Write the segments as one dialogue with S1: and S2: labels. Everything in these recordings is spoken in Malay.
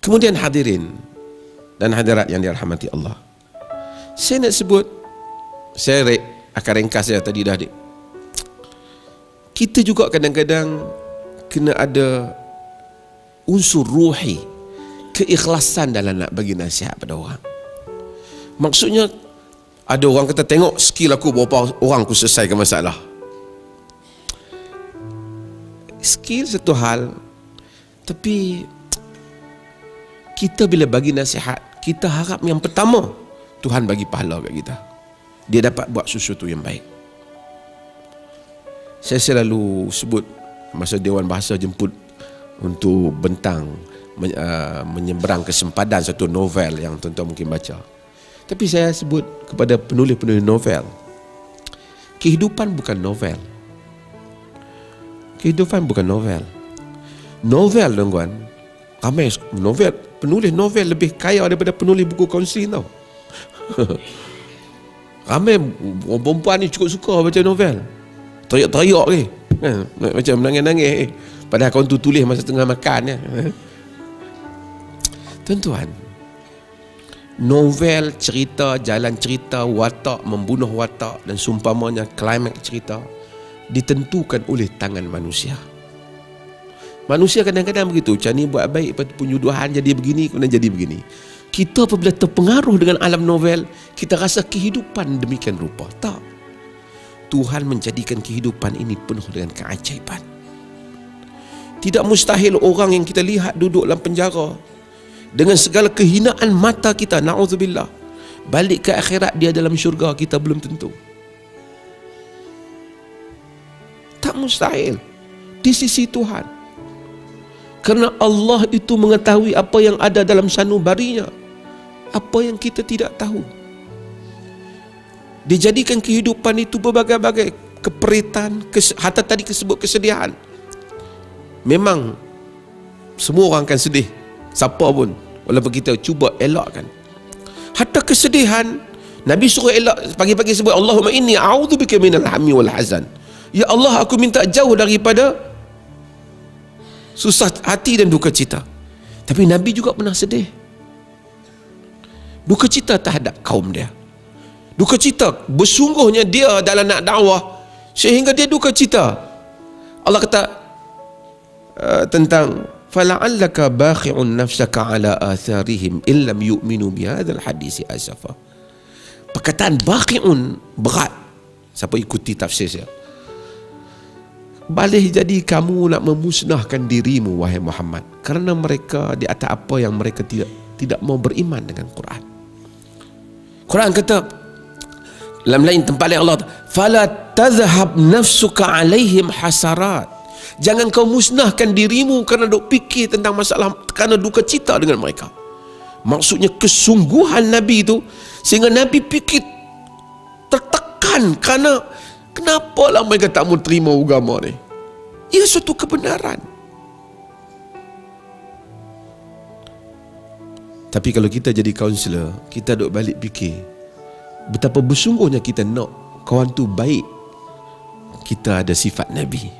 S1: Kemudian hadirin dan hadirat yang dirahmati Allah, saya nak sebut, saya akan ringkas ya tadi dah adik. Kita juga kadang-kadang kena ada unsur ruhi, keikhlasan dalam nak bagi nasihat pada orang. Maksudnya ada orang kata, tengok skill aku berapa orang aku selesaikan masalah. Skill satu hal, tapi kita bila bagi nasihat, kita harap yang pertama Tuhan bagi pahala kat kita, dia dapat buat sesuatu yang baik. Saya selalu sebut masa Dewan Bahasa jemput untuk bentang menyeberang ke sempadan satu novel yang tuan-tuan mungkin baca. Tapi saya sebut kepada penulis-penulis novel, kehidupan bukan novel. Kehidupan bukan novel. Novel, tuan-tuan, ramai novel, penulis novel lebih kaya daripada penulis buku kaunseling tau. Ramai orang perempuan ni cukup suka baca novel, teriak-teriak ni, macam menangis-nangis, padahal kawan tu tulis masa tengah makan ya. Tuan-tuan, novel, cerita, jalan cerita, watak, membunuh watak dan seumpamanya, klimaks cerita ditentukan oleh tangan manusia. Manusia kadang-kadang begitu, macam ni buat baik, lepas tu penyuduhan jadi begini, kemudian jadi begini. Kita apabila terpengaruh dengan alam novel, kita rasa kehidupan demikian rupa. Tak. Tuhan menjadikan kehidupan ini penuh dengan keajaiban. Tidak mustahil orang yang kita lihat duduk dalam penjara dengan segala kehinaan mata kita, na'udzubillah, balik ke akhirat dia dalam syurga, kita belum tentu. Tak mustahil di sisi Tuhan, kerana Allah itu mengetahui apa yang ada dalam sanubarinya, apa yang kita tidak tahu. Dijadikan kehidupan itu berbagai-bagai keperitan, hatta tadi disebut kesedihan. Memang semua orang akan sedih, siapa pun, walaupun kita cuba elakkan. Hatta kesedihan, Nabi suruh elak, pagi-pagi sebut, Allahumma inni a'udzubika minal hammi wal hazan. Ya Allah, aku minta jauh daripada susah hati dan duka cita. Tapi Nabi juga pernah sedih, duka cita terhadap kaum dia, duka cita bersungguhnya dia dalam nak dakwah sehingga dia duka cita. Allah kata tentang fala'allaka bakhi'un nafsaka ala atharihim illam yu'minu bihadzal hadisi asafa. Perkataan bakhi'un berat, siapa ikuti tafsir saya, boleh jadi kamu nak memusnahkan dirimu wahai Muhammad, kerana mereka di atas apa yang mereka tidak mau beriman dengan Quran. Quran kata dalam lain tempat lain, Allah fala tadhhab nafsuka alaihim hasarat. Jangan kau musnahkan dirimu kerana duk fikir tentang masalah, kerana duka cita dengan mereka. Maksudnya kesungguhan Nabi itu, sehingga Nabi fikir tertekan kerana kenapalah mereka tak mau terima agama ni. Ia suatu kebenaran. Tapi kalau kita jadi kaunselor, kita duk balik fikir betapa bersungguhnya kita nak kawan tu baik, kita ada sifat Nabi.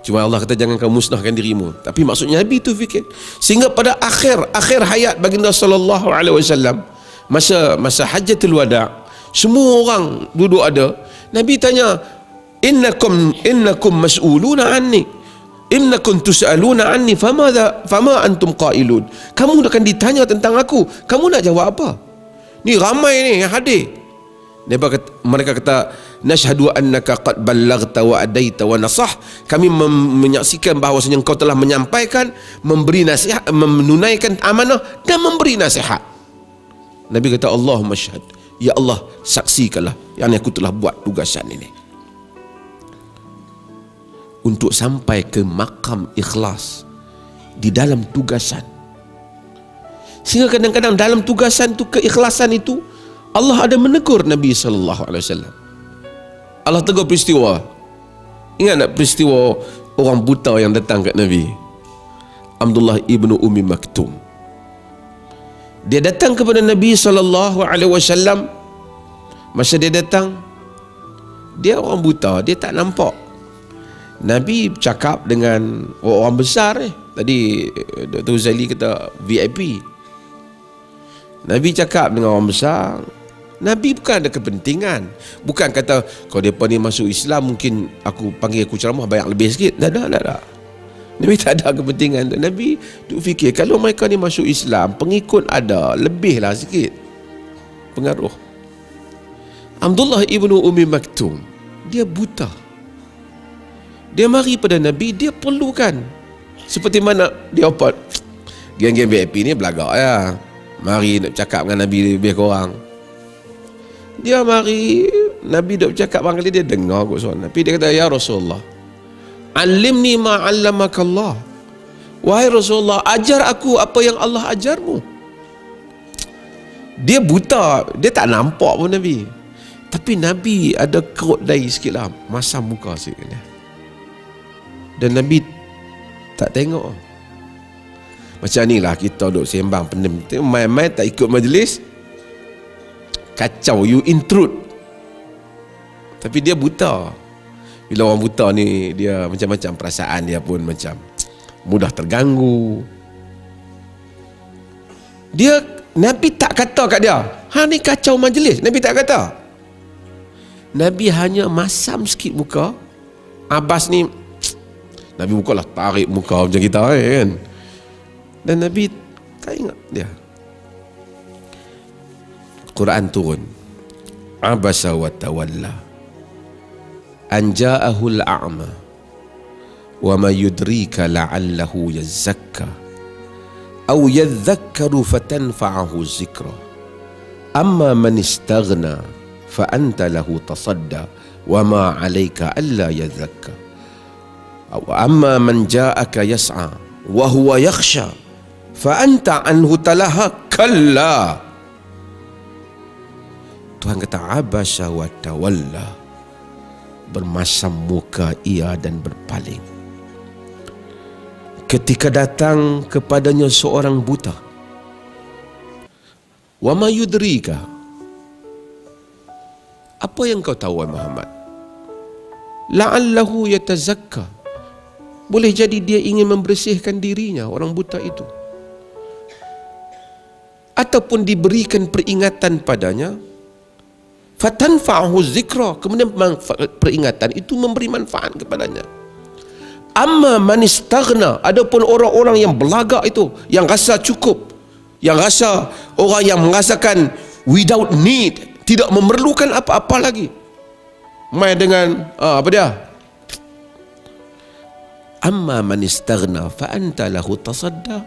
S1: Cuma Allah kata jangan kamu musnahkan dirimu, tapi maksudnya Nabi tu fikir. Sehingga pada akhir hayat baginda sallallahu alaihi wasallam, masa hajjatul wada', semua orang duduk ada, Nabi tanya, innakum mas'uluna anni, innakum tus'aluna anni, fama antum qailun. Kamu akan ditanya tentang aku, kamu nak jawab apa? Ni ramai ni yang hadir. Mereka kata, nashhadu annaka qad ballaghta wa adaita wa nasah. Kami menyaksikan bahawasanya engkau telah menyampaikan, memberi nasihat, menunaikan amanah dan memberi nasihat. Nabi kata, Allahumma syahad, ya Allah saksikanlah yang aku telah buat tugasan ini. Untuk sampai ke makam ikhlas di dalam tugasan. Sehingga kadang-kadang dalam tugasan tu, keikhlasan itu, Allah ada menegur Nabi sallallahu alaihi wasallam. Allah tegur peristiwa. Ingat tak peristiwa orang buta yang datang kat Nabi? Abdullah ibnu Ummi Maktum. Dia datang kepada Nabi sallallahu alaihi wasallam. Masa dia datang, dia orang buta, dia tak nampak. Nabi bercakap dengan orang besar Tadi Dr. Uzali kata VIP. Nabi cakap dengan orang besar. Nabi bukan ada kepentingan. Bukan kata kalau mereka ni masuk Islam mungkin aku panggil aku ceramah banyak lebih sikit. Tak ada. Nabi tak ada kepentingan. Nabi duk fikir kalau mereka ni masuk Islam, pengikut ada, lebihlah sikit pengaruh. Abdullah ibnu Ummi Maktum, dia buta. Dia mari pada Nabi, dia perlukan. Seperti mana dia apa? Geng-geng VIP ni belagak ya. Mari nak cakap dengan Nabi lebih kurang. Dia mari, Nabi duk cakap bang kali dia dengar kot soal. Nabi dia kata, ya Rasulullah, alimni ma 'allamakallah. Wahai Rasulullah, ajar aku apa yang Allah ajarmu. Dia buta, dia tak nampak pun Nabi. Tapi Nabi ada kerut dahi sikit lah, masam muka sikit dia. Dan Nabi tak tengok. Macam ni lah kita duk sembang pening. Main-main tak ikut majlis, kacau, you intrude. Tapi dia buta. Bila orang buta ni, dia macam-macam perasaan dia pun macam mudah terganggu. Nabi tak kata kat dia, ha ni kacau majlis. Nabi tak kata. Nabi hanya masam sikit muka. Abbas ni, Nabi bukalah tarik muka macam kita kan. Dan Nabi tak ingat dia. Quran turun. Abasa wa tawalla an ja'ahu al-a'ma wa ma yudrika la'allahu yazakka aw yadhakkaru fatanfa'ahu zikra amma man istaghna fa anta lahu tasadda wa ma 'alayka alla yadhakka aw amma man ja'aka yas'a wa huwa yakhsha fa anta anhu talaha kalla. Tuhan kata abasa wa tawalla, bermasam muka ia dan berpaling ketika datang kepadanya seorang buta. Wa ma yudrika, apa yang kau tahu Muhammad? La'allahu yatazakka, boleh jadi dia ingin membersihkan dirinya, orang buta itu, ataupun diberikan peringatan padanya. Fatanfa'ahu zikra, kemudian peringatan itu memberi manfaat kepadanya. Amma man istaghna, adapun orang-orang yang belagak itu, yang rasa cukup, yang rasa orang yang merasakan without need, tidak memerlukan apa-apa lagi, main dengan apa dia? Amma man istaghna fa anta lahu tasadda,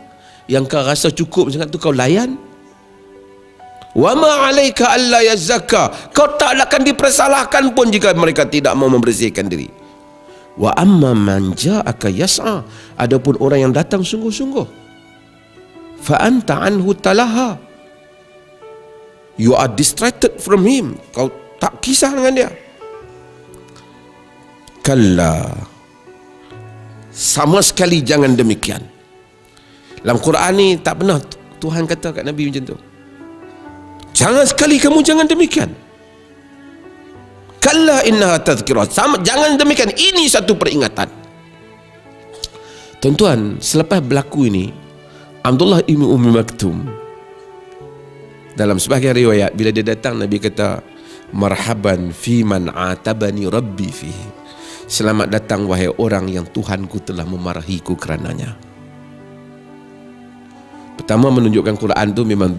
S1: yang kau rasa cukup sangat tu kau layan. Wa ma 'alaika alla yazakka, kau tak akan dipersalahkan pun jika mereka tidak mau membersihkan diri. Wa amma man ja'aka yas'a, adapun orang yang datang sungguh-sungguh, fa anta anhu talaha, you are distracted from him, kau tak kisah dengan dia. Kalla, sama sekali jangan demikian. Dalam Quran ni tak pernah Tuhan kata kat Nabi macam tu. Jangan sekali kamu jangan demikian. Kalla innaha tadhkirah, jangan demikian, ini satu peringatan. Tuan-tuan, selepas berlaku ini, Abdullah ibn Ummi Maktum, dalam sebahagian riwayat, bila dia datang, Nabi kata, marhaban fi man atabani rabbi fihi, selamat datang wahai orang yang Tuhanku telah memarahiku kerananya. Pertama, menunjukkan Quran tu memang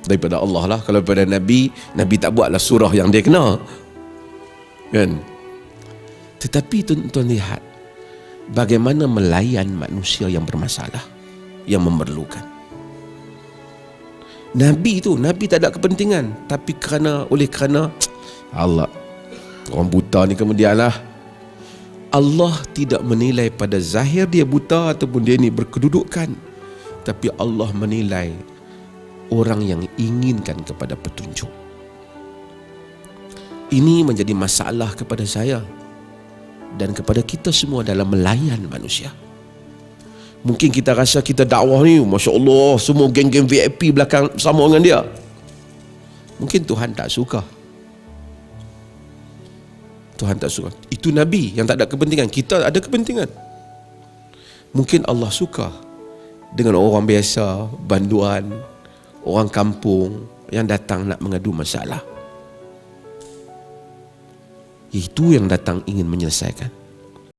S1: daripada Allah lah. Kalau daripada Nabi, Nabi tak buatlah surah yang dia kena kan. Tetapi tuan-tuan lihat bagaimana melayan manusia yang bermasalah, yang memerlukan. Nabi tu, Nabi tak ada kepentingan, tapi oleh kerana Allah, orang buta ni kemudianlah Allah tidak menilai pada zahir dia buta ataupun dia ni berkedudukan, tapi Allah menilai orang yang inginkan kepada petunjuk. Ini menjadi masalah kepada saya dan kepada kita semua dalam melayan manusia. Mungkin kita rasa kita dakwah ni, Masya Allah, semua geng-geng VIP belakang sama dengan dia. Mungkin Tuhan tak suka. Tuhan tak suka. Itu Nabi yang tak ada kepentingan. Kita ada kepentingan. Mungkin Allah suka dengan orang biasa, banduan, orang kampung yang datang nak mengadu masalah. Itu yang datang ingin menyelesaikan.